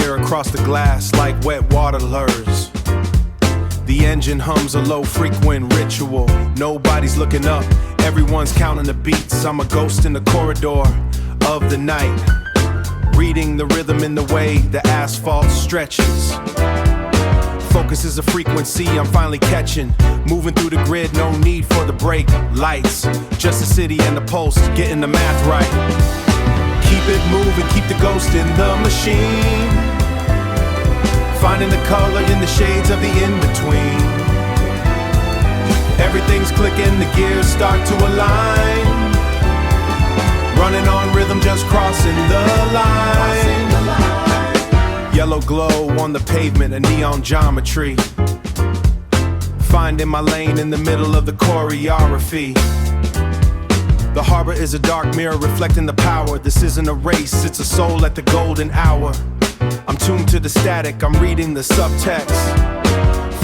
glare across the glass like wet water lures. The engine hums a low frequent ritual. Nobody's looking up, everyone's counting the beats. I'm a ghost in the corridor of the night, reading the rhythm in the way the asphalt stretches. Focus is a frequency I'm finally catching. Moving through the grid, no need for the brake lights. Just the city and the pulse, getting the math right. Keep it moving, keep the ghost in the machine, finding the color in the shades of the in-between. Everything's clicking, the gears start to align. Running on rhythm, just crossing the line. Yellow glow on the pavement, a neon geometry. Finding my lane in the middle of the choreography. The harbor is a dark mirror reflecting the power. This isn't a race, it's a soul at the golden hour. I'm tuned to the static, I'm reading the subtext.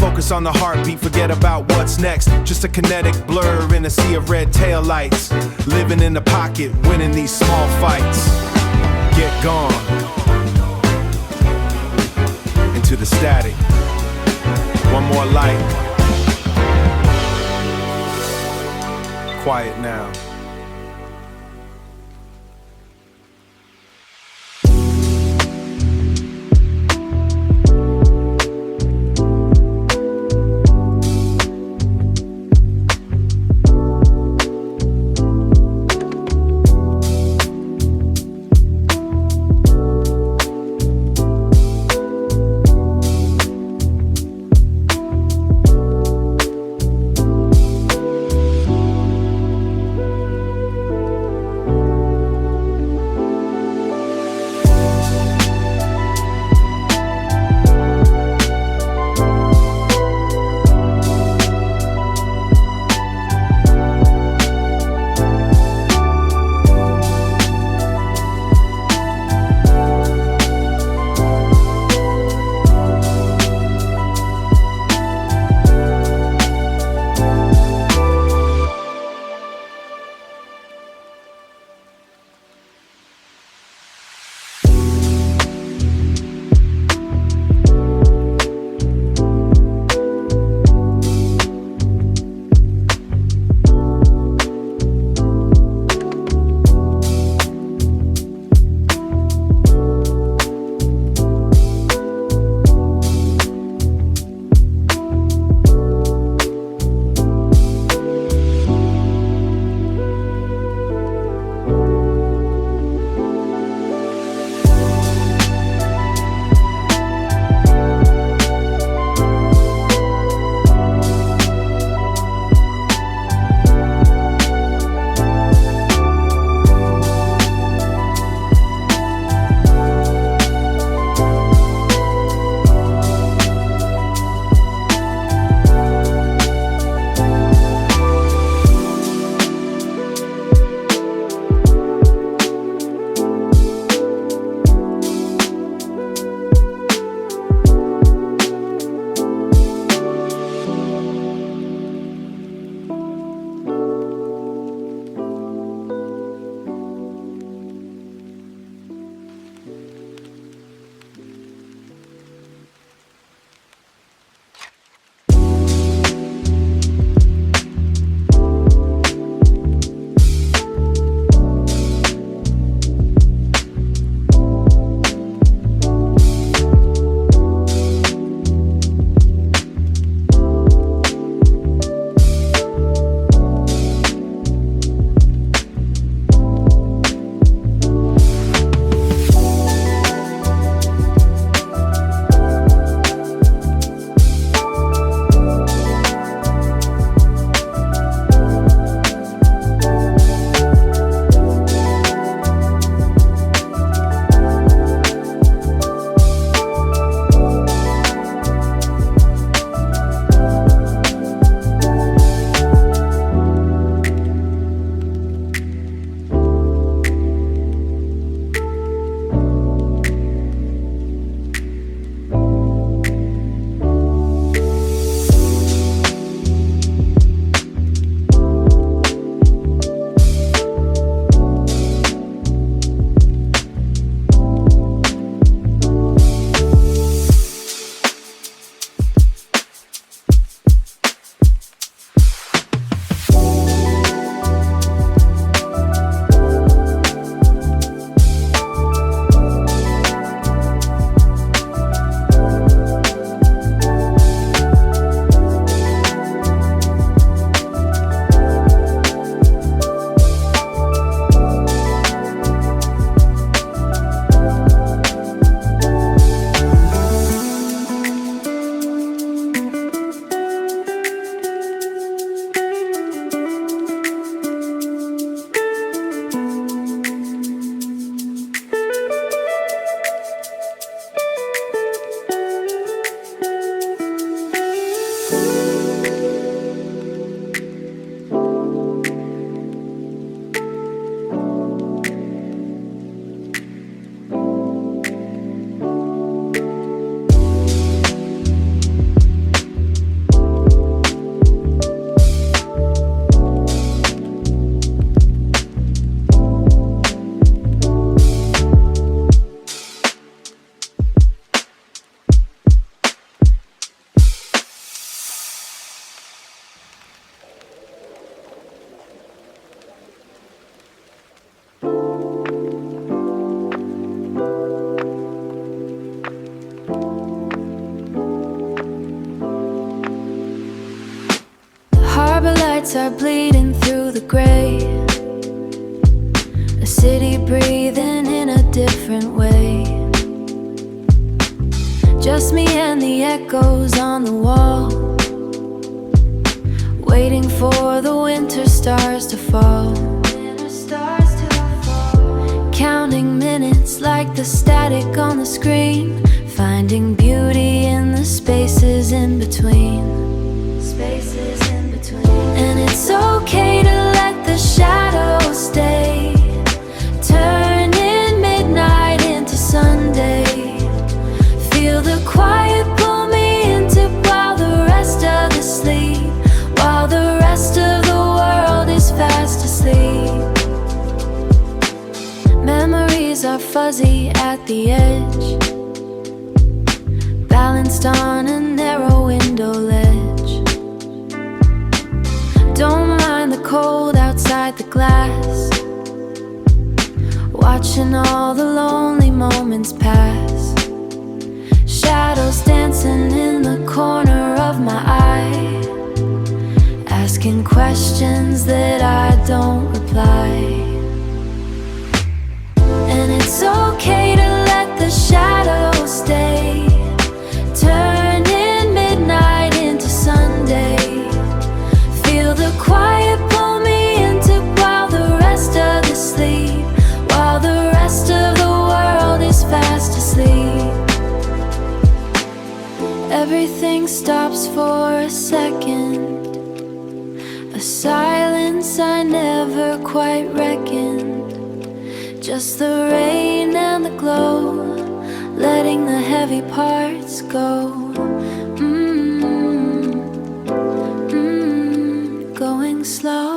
Focus on the heartbeat, forget about what's next. Just a kinetic blur in a sea of red taillights. Living in the pocket, winning these small fights. Get gone into the static. One more light. Quiet now. Harbor lights are bleeding through the gray, a city breathing in a different way. Just me and the echoes on the wall, waiting for the winter stars to fall. Counting minutes like the static on the screen, finding beauty in the spaces in between. And it's okay to let the shadows stay, turning midnight into Sunday. Feel the quiet pull me into while the rest of the sleep, while the rest of the world is fast asleep. Memories are fuzzy at the edge, balanced on a narrow window ledge. Don't mind the cold outside the glass, watching all the lonely moments pass. Shadows dancing in the corner of my eye, asking questions that I don't reply. And it's okay to let the shadows stay, turning midnight into Sunday. Feel the quiet pull me into while the rest of the sleep, while the rest of the world is fast asleep. Everything stops for a second, a silence I never quite reckoned. Just the rain and the glow, letting the heavy parts go. Going slow.